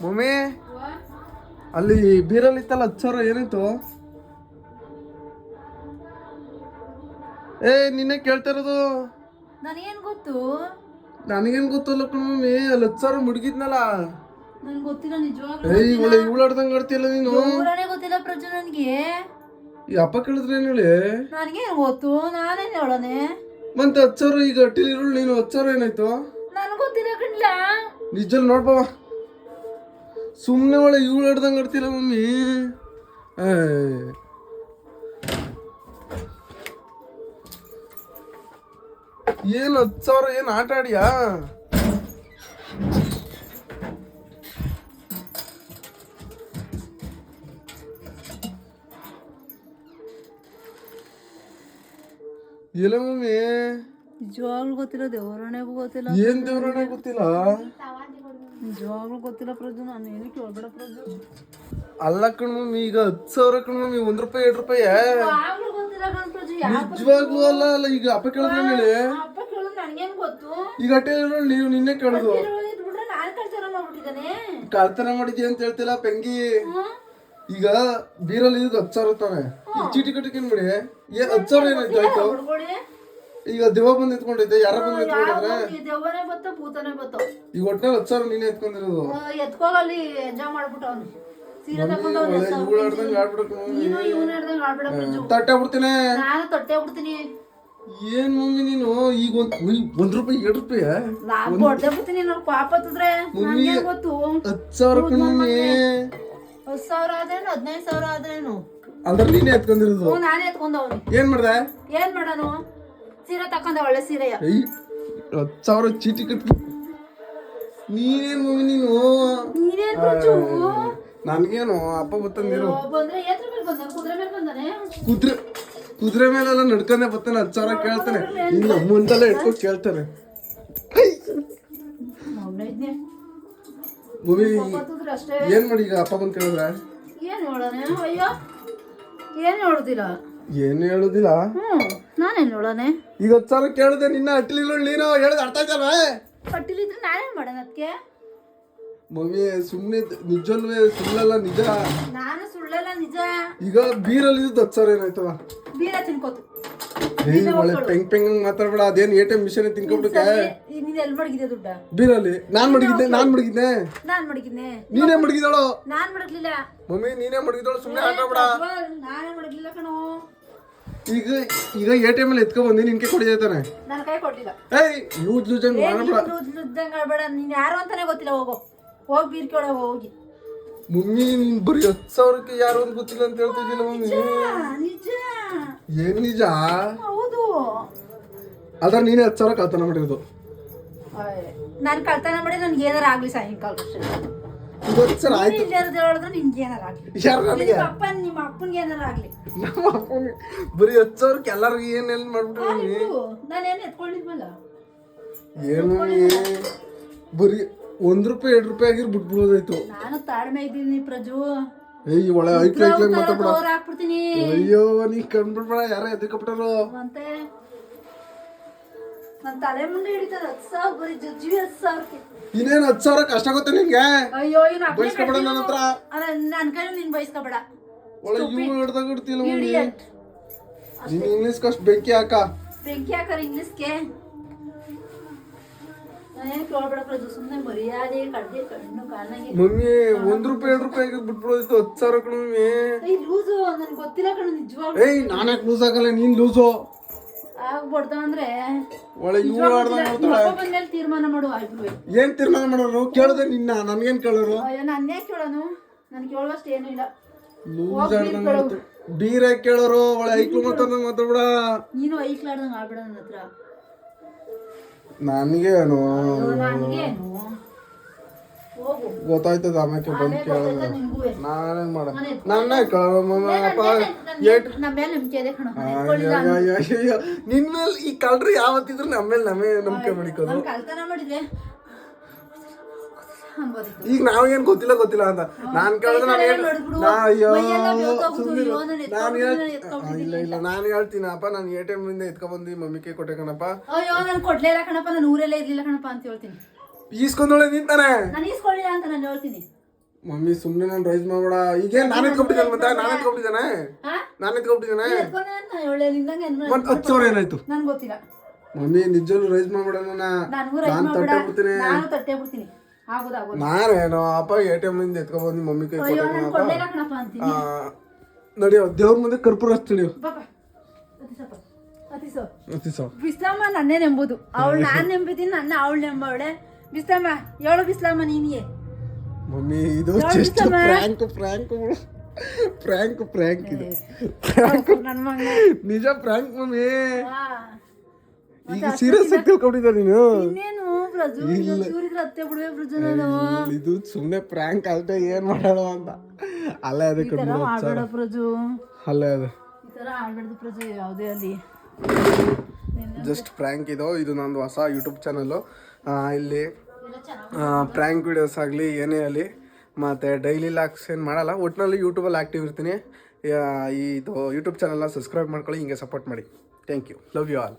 Mummy ಅಲ್ಲಿ ಬೀರಲ್ಲಿ ಇತ್ತಲ್ಲ 10,000 ಏನಾಯ್ತು? ನಿನ್ನೆ ಕೇಳ್ತಾ ಇರೋದು. ನನಗೇನ್ ಗೊತ್ತು? ನನಗೇನ್ ಗೊತ್ತಲ್ಲ ಕಣ ಮಮ್ಮಿ, ಅಲ್ಲಿ 10,000 ಮುಡ್ಗಿದ್ನಲ್ಲ. ನನ್ಗೆ ಗೊತ್ತಿಲ್ಲ ನಿಜವಾಗ್ಲೂ. ಒಳ್ಳೆ ಇವಳಾಡ್ದಂಗೆ ಆಡ್ತಿಯಲ್ಲ ನೀನು. ಊರನೇ ಗೊತ್ತಿಲ್ಲ ಪ್ರಜು ನನ್ಗೆ. ಈ ಅಪ್ಪ ಕೇಳಿದ್ರೆ ಏನ್ ಹೇಳಿ? ನನಗೇನ್ ಗೊತ್ತು, ನಾನೇನ್ ಹೇಳೋನೆ. ಮತ್ತೆ 10,000 ಈಗ ಅಟ್ಟಿಲಿರೋಳು ನೀನು 10,000 ಏನಾಯ್ತು? ನನ್ಗೆ ಗೊತ್ತಿಲ್ಲ ಕಣ್ಲ. ನಿಜಲ್ ನೋಡ್ಬವ, ಸುಮ್ಮನೆ ಒಳ್ಳೆ ಇವಳು ಆಡ್ದಂಗೆ ಆಡ್ತಿಲ್ಲ ಮಮ್ಮಿ. ಏನು 10,000 ಏನು ಆಟ ಆಡಿಯಾ? ಇಲ್ಲ ಮಮ್ಮಿ, ನಿಜವಾಗ್ಲೂ ಗೊತ್ತಿಲ್ಲ, ದೇವರಣೆಗೂ ಗೊತ್ತಿಲ್ಲ. ಏನ್ ದೇವ್ರಣ್ಣ ಗೊತ್ತಿಲ್ಲ? ನಿಜವಾಗ್ಲೂ ಗೊತ್ತಿಲ್ಲ ಪ್ರಜು, ನಾನು ಏನು ಕೇಳ್ಬೇಡ ಪ್ರಜು. ಅಲ್ಲ ಕಣ ಮಮ್ಮಿ, ಈಗ 10,000 ಕಣ ಮಮ್ಮಿ, ₹1 ₹2 ಗೊತ್ತಿಲ್ಲ ಕಣ್ ಪ್ರಜು. ನಿಜವಾಗ್ಲೂ ಅಲ್ಲ. ಈಗ ಅಪ್ಪ ಕೇಳಿದ್ರೆ ಹೇಳಿ. ಅಪ್ಪ ಕೇಳೋದು ನನಗೇನ್ ಗೊತ್ತು? ಈಗ ಅಟ್ಟೆ ನೀವು ನಿನ್ನೆ ಕೇಳುದು. ನಾನು ಕಳ್ತನ ಮಾಡ್ಬಿಟ್ಟಿದ್ದಾನೆ. ಕಳ್ತನ ಮಾಡಿದ್ಯಾ ಅಂತ ಹೇಳ್ತಿಲ್ಲ ಪೆಂಗಿ. ಈಗ ಬೀರಲ್ಲಿ ಇದು 10,000 ತಾನೆ, ಚೀಟಿ ಕಟ್ಟಕ್ಕೆ ಏನ್ ಬಿಡಿ. 10,000 ಏನಾಯ್ತು? ಆಯ್ತು, ಈಗ ದೆವ್ವ ಬಂದು ಎತ್ಕೊಂಡೈತೆ. ಯಾರ ಬಂದು ಎತ್ಕೊಂಡಿದ್ರೆ? ದೆವ್ವನೇ ಬತ್ತ ಭೂತನೇ ಬತ್ತ. ಈಗ ಒಟ್ಟಿನಲ್ಲಿ 10,000 ನೀನೇ ಎತ್ಕೊಂಡಿರೋದು. ಎತ್ಕೋಗಲ್ಲಿ ಎಂಜಾಯ್ ಮಾಡ್ಬಿಟ್ಟು ಅವನು ಸೀರೆ ತಗೊಂಡವನು. ತಟ್ಟೆ ಬಿಡ್ತೀನಿ ನಾನು ತೊಟ್ಟೆ ಬಿಡ್ತೀನಿ. ಏನ್ ಮಮ್ಮಿ ನೀನು ಈಗ ₹1 ₹2 ನಾನು ಕೊಡ್ದೆ ಬಿಡ್ತೀನಿ. ನಾನು ಪಾಪ ಹತ್ತಿದ್ರೆ ನನಗೆ ಗೊತ್ತು. 10,000 ಮಮ್ಮಿ. 10,000 ಆದ್ರೇನು 15,000 ಆದ್ರೇನು ಅಂದ್ರೆ ನೀನೇ ಎತ್ಕೊಂಡಿರೋದು. ನಾನೇ ಎತ್ಕೊಂಡವನು. ಏನ್ ಮಾಡ್ದೆ? ಏನ್ ಮಾಡೋನು? ಸೀರೆ ತಕೊಂಡ, ಒಳ್ಳೆ ಸೀರೆಯ. 10,000 ಚೀಟಿ ಕಟ್. ನೀನೇನ್ ಮಮ್ಮಿ ನೀನು? ನೀನೇನ್ ಪ್ರಜು? ನನ್ಗೇನು ಅಪ್ಪ ಗೊತ್ತಂದಿರು. ಬಂದ್ರೆ ಎತ್ರ ಮೇಲೆ ಬಂದ, ಕುದುರೆ ಮೇಲೆ ಬಂದಾನೆ. ಕುದುರೆ ಮೇಲೆಲ್ಲ ನಡ್ಕೊಂಡೆ ಬರ್ತಾನೆ. 10,000 ಕೇಳ್ತಾನೆ. ಇನ್ನು ಅಮ್ಮಂತೆಲ್ಲ ಇಟ್ಕೊಂಡು ಕೇಳ್ತಾನೆ. ಮೂವಿ ಏನ್ ಮಾಡಿ ಈಗ ಅಪ್ಪ ಬಂದು ಕೇಳಿದ್ರೆ ಏನ್ ಹೇಳೋಣ? ಅಯ್ಯೋ ಏನ್ ಹೇಳುದಿಲ್ಲ. ಏನು ಹೇಳುದಿಲ್ಲ. ನಾನೇನ್ ಹೇಳೋನೆ? ಈಗ 10,000 ಕೇಳಿದೆ, ನಿನ್ನ ಅಟ್ಲಿಲ್ಲ ನೀನು ಹೇಳೋದು ಅರ್ಥ ಆಯ್ತಲ್ವ? ಪಟ್ಟಿಲಿದ್ರೆ ನಾನೇನ್ ಮಾಡೋಣ ಅದಕ್ಕೆ? ಮಮ್ಮಿ ಸುಮ್ಮನೆ ನಿಜಲ್ವೇ? ಸುಳ್ಳಲ್ಲ, ನಿಜ. ನಾನು ಸುಳ್ಳಲ್ಲ, ನಿಜ. ಈಗ ಬೀರಲ್ಲಿ 10,000 ಏನಾಯ್ತವ? ಬೀರ ತಿನ್ಕೋತು. ಒಳ್ಳೆ ಪೆಂಗ್ ಮಾತಾಡ್ಬೇಡ. ಅದೇನು ATM ಮಿಷನ್ ತಿನ್ಕೊಬಿಟ್ಟೆ. ನೀನ್ ಎಲ್ಲಿ ಮಡಗಿದೆ ದುಡ್ಡ? ಬೀರಲ್ಲಿ ನಾನ್ ಮಡಗಿದ್ದೆ. ನಾನ್ ಮಡಗಿದ್ನೆ. ನೀನೇ ಮಡಗಿದಾಳು. ನಾನ್ ಮಡಗ್ಲಿಲ್ಲ ಮಮ್ಮಿ, ನೀನೇ ಮಡಗಿದಾಳು. ಸುಮ್ಮನೆ ಆಟಾಡ್ಬೇಡ. ನಾನೇ ಮಡಗ್ಲಿಲ್ಲ ಕಣೋ. ಈಗ ATM ಅಲ್ಲಿ ಎತ್ಕೊ ಬಂದಿ ನಿನ್ಗೆ ಕೊಡಿದಾನೆ. ನನ್ನ ಕೈ ಕೊಡ್ಲಿಲ್ಲ. ಲೂಜ್ ಆಡ್ಬೇಡ. ನೀನ್ ಯಾರು ಅಂತಾನೆ ಗೊತ್ತಿಲ್ಲ. ಹೋಗಿ ಬೀರ್ ಕೇಳ ಹೋಗಿ. ಮಮ್ಮಿ ನೀನ್ ಬರೀ 10,000ಕ್ಕೆ ಯಾರು ಅಂತ ಗೊತ್ತಿಲ್ಲ ಅಂತ ಹೇಳ್ತಿದ್ದಿಲ್ಲ ಮಮ್ಮಿ. ನಿಜ. ಏನ್ ನಿಜ? ಹೌದು. ಅದ್ರ ನೀನೇ 10,000 ಕಳ್ತನ ಮಾಡಿರೋದು. ನಾನು ಕಳ್ತನ ಮಾಡಿ ನನ್ಗೆ ಏನಾರ ಆಗ್ಲಿ ಸಾಯಂಕಾಲ ಸರ್ ಆಯ್ತು. ಹೇಳಿದ್ರೆ ನಿನ್ಗೆ ಏನಾರ ಆಗ್ಲಿ. ನಿಮ್ಮ ಅಪ್ಪನ್ಗೆ ಏನಾರ ಆಗ್ಲಿ. ನಮ್ಮ ಅಪ್ಪನಿಗೆ ಬರೀ 10,000ಕ್ಕೆ ಎಲ್ಲರಿಗೂ ಏನ್ ಮಾಡ್ಬಿಟ್ಟು ನಾನೇನು ಎತ್ಕೊಂಡಿದ್ವಲ್ಲ. ಏನು ಬರೀ ₹1 ₹2 ಆಗಿರ್ ಬಿಟ್ಬಿಡೋದಾಯ್ತು. ನಾನು ತಾಳ್ಮೆ ಇದ್ದೀನಿ ಪ್ರಜು. ಒಳ್ಳೆ ಐಕ್ಲಾಗ್ ಮಾತಾಡ್ಬೇಡ. ಹಾಕ್ಬಿಡ್ತೀನಿ. ಅಯ್ಯೋ ನೀ ಕಂಡ್ಬಿಡ್ಬೇಡ. ಯಾರ ಎದ್ಕೊಬಿಟ್ಟಾರು ಮತ್ತೆ ನನ್ನ ತಲೆ ಮುಂದೆ ಹಿಡಿತಾರೆ 10,000. ಬರೀ ಜಜ್ಜಿ 10,000ಕ್ಕೆ. ಇನ್ನೇನು 10,000 ಕಷ್ಟ ಗೊತ್ತ ನಿನ್ಗೆ? ಅಯ್ಯೋ ಇನ್ನು ಬಯಸ್ಕೊಬೇಡ ನನ್ನ ಹತ್ರ. ನನ್ನ ಕೈ ನೀನ್ ಬಯಸ್ಕೊಬೇಡ. ಒಳ್ಳೆ ಇವು ಹಿಡ್ದಾಗ ಇಡ್ತಿಲ್ಲ ಮಮ್ಮಿ. ನೀನ್ ಇಂಗ್ಲೀಷ್ ಕಷ್ಟ ಬೆಂಕಿ ಹಾಕ. ಬೆಂಕಿ ಹಾಕರ ಇಂಗ್ಲೀಷ್ಗೆ. ನಾನೇನು ಕೇಳ್ಬೇಡ ಪ್ರಜು. ಸುಮ್ಮನೆ ಮರ್ಯಾದೆ ಕಡ್ದೆ ಕಣ್ಣು ಕಾಣಾಗೆ. ಮಮ್ಮಿ ₹1 ₹2 ಆಗಿರ್ ಬಿಟ್ಬಿಡೋದಿತ್ತು. 10,000 ಕಣ ಮಮ್ಮಿ. ಲೂಸು. ನನ್ಗೆ ಗೊತ್ತಿಲ್ಲ ಕಣ ನಿಜವಾಗ್ಲೂ. ನಾನ್ಯಾಕೆ ಲೂಸ್ ಆಗಲ್ಲ? ನೀನ್ ಲೂಸು ಆಗ್ಬಿಡ್ದ ಅಂದ್ರೆ ಒಳ್ಳೆ ಇವು ಆಡ್ದಂಗ್ ಮಾಡ್ತಾಳೆ. ಬಂದ್ಮೇಲೆ ತೀರ್ಮಾನ ಮಾಡು. ಆಯ್ತು. ಏನ್ ತೀರ್ಮಾನ ಮಾಡೋರು? ಕೇಳಿದ್ರೆ ನಿನ್ನ ನನ್ಗೇನ್ ಕೇಳೋರು? ಅಯ್ಯೋ ನನ್ನೇ ಕೇಳೋನು. ನನ್ ಕೇಳುವಷ್ಟು ಏನು ಇಲ್ಲ. ಲೂಸ್ ಆಡ್ದಂಗ್ ಬೀರ ಕೇಳೋರು. ಒಳ್ಳೆ ಐಕ್ಳು ಮಾತಾಡ್ದಂಗ್ ಮಾತಾಡ್ಬಿಡ. ನೀನು ಐಕ್ಲಾಡ್ದಂಗ್ ಆಡ್ಬೇಡ ನನ್ನ ಹತ್ರ. ನನ್ಗೇನು ಗೊತ್ತಾಯ್ತದ. ಆಮೇಲೆ ಬಂದು ಕೇಳಿದ್ರೆ ನಾನೇನ್ ಮಾಡ? ನನ್ನ ನಿನ್ ಮೇಲೆ ಈ ಕಳ್ರಿ ಯಾವತ್ತಿದ್ರು ನಮ್ಮೇಲೆ ನಂಬಿಕೆ ಮಾಡಿಕೋದು. ಈಗ ನಾವೇನ್ ಗೊತ್ತಿಲ್ಲ ಅಂತ ನಾನ್ ಕೇಳಿದ್ರೆ ನಾನು ಹೇಳ್ತೀನಿ ಅಪ್ಪ. ನಾನು ATM ಇಂದ ಎತ್ಕೊಂಡ್ಬಂದು ಮಮ್ಮಿಗೆ ಕೊಟ್ಟೆ ಕಣಪ್ಪ. ಅಯ್ಯೋ ನಾನು ಕೊಡ್ಲಿಲ್ಲ ಕಣಪ್ಪ. ನಾನು ಊರಲ್ಲೇ ಇರ್ಲಿಲ್ಲ ಕಣಪ್ಪ ಅಂತ ಹೇಳ್ತೀನಿ. ಈಸ್ಕೊಂಡೋಳೆ ನಿಂತಾನೆ. ನಾನು ಈಸ್ಕೊಳ್ಳಿಲ್ಲ ಅಂತ ನಾನು ಹೇಳ್ತೀನಿ. ಮಮ್ಮಿ ಸುಮ್ಮನೆ ನಾನು ರೈಸ್ ಮಾಡ್ಬೇಡ ಈಗ ನಾನು ಎತ್ಕೊಬಿಟ್ಟಿದ್ದಾನೆ ಮತ್ತೆ ನಾನು ಎತ್ಕೊಬಿಟ್ಟಿದ್ದಾನೆ ಹಾ ನಾನು ಎತ್ಕೊಬಿಟ್ಟಿದ್ದಾನೆ ಎತ್ಕೊಂಡೆ ಅಂತ ಹೇಳಿ ನಿಂದಂಗೆ ಮತ್ತೆ 10,000 ಏನಾಯ್ತು ನನ್ಗೆ ಗೊತ್ತಿಲ್ಲ. ಮಮ್ಮಿ ನಿಜವಲ್ಲೂ ರೈಸ್ ಮಾಡ್ಬೇಡ ನನಗೂ ರೈಸ್ ನಾನು ಮಾಡ್ಬೇಡ, ತಟ್ಟೆ ಬಿಡ್ತೀನಿ ನಾನು ತಟ್ಟೆ ಬಿಡ್ತೀನಿ. ಆಗೋದು ನಾನೇನೋ ಅಪ್ಪ ATM ಇಂದ ಎತ್ಕೊಬಂದು ಮಮ್ಮಿ ಕೈ ಅಯ್ಯೋ ಕೊಟ್ಟೆ ನಾನು ಕೊಳ್ಳೇನ ಕಣಪ್ಪ ಅಂತೀನಿ. ನಡಿಯೋ ದೇವ್ರ ಮುಂದೆ ಕರ್ಪೂರ ಹಚ್ತೀನಿ ಪಾಪ ಅತಿಸೋ ಅತಿಸೋ ಬಿಸ್ಲಮ್ಮ ನನ್ನೇ ನೆಂಬುದು. ಅವಳು ನಾನ್ ನೆಂಬಿದ್ದೀನಿ, ನನ್ನ ಅವಳು ನೆಂಬವಳೆ. ಬಿಸ್ಲಮ್ಮ ಹೇಳು ಬಿಸ್ಲಮ್ಮ ನೀನಿಯೇ. ಮಮ್ಮಿ ಇದು ಜಸ್ಟ್ ಫ್ರ್ಯಾಂಕ್ ಇದು ನನ್ನ ಮಗನ ನಿಜ ಫ್ರ್ಯಾಂಕ್ ಮಮ್ಮಿ. ಈಗ ಸೀರಿಯಸ್ ಆಗಿ ತಿಳ್ಕೊಂಡಿದ್ದ ನೀನು. ಇನ್ನೇನು ಬ್ರಜು ಚೂರಿದ್ರೆ ಹತ್ತೆ ಬಿಡುವೆ ಬ್ರಜು. ನಾನು ಇದು ಸುಮ್ಮನೆ ಫ್ರ್ಯಾಂಕ್ ಅಲ್ಟೆ ಏನ್ ಮಾಡೋಣ ಅಂತ ಅಲ್ಲೇ ಅದೇ ಈ ತರ ಆಡ್ಬೇಡ ಬ್ರಜು, ಅಲ್ಲೇ ಅದೇ ಈ ತರ ಆಡ್ಬೇಡ್ದು ಬ್ರಜು ಯಾವುದೇ ಅಲ್ಲಿ. ಜಸ್ಟ್ ಫ್ರ್ಯಾಂಕ್ ಇದು ನಂದು ಹೊಸ ಯೂಟ್ಯೂಬ್ ಚಾನಲ್ಲು. ಇಲ್ಲಿ ಪ್ರ್ಯಾಂಕ್ ವಿಡಿಯೋಸ್ ಆಗಲಿ ಏನೇ ಆಗಲಿ ಮತ್ತು ಡೈಲಿ ಲಾಕ್ಸ್ ಏನು ಮಾಡಲ್ಲ, ಒಟ್ಟಿನಲ್ಲಿ ಯೂಟ್ಯೂಬಲ್ಲಿ ಆ್ಯಕ್ಟಿವ್ ಇರ್ತೀನಿ. ಇದು ಯೂಟ್ಯೂಬ್ ಚಾನಲ್ನ ಸಬ್ಸ್ಕ್ರೈಬ್ ಮಾಡ್ಕೊಳ್ಳಿ, ಹಿಂಗೆ ಸಪೋರ್ಟ್ ಮಾಡಿ. Thank you, love you all.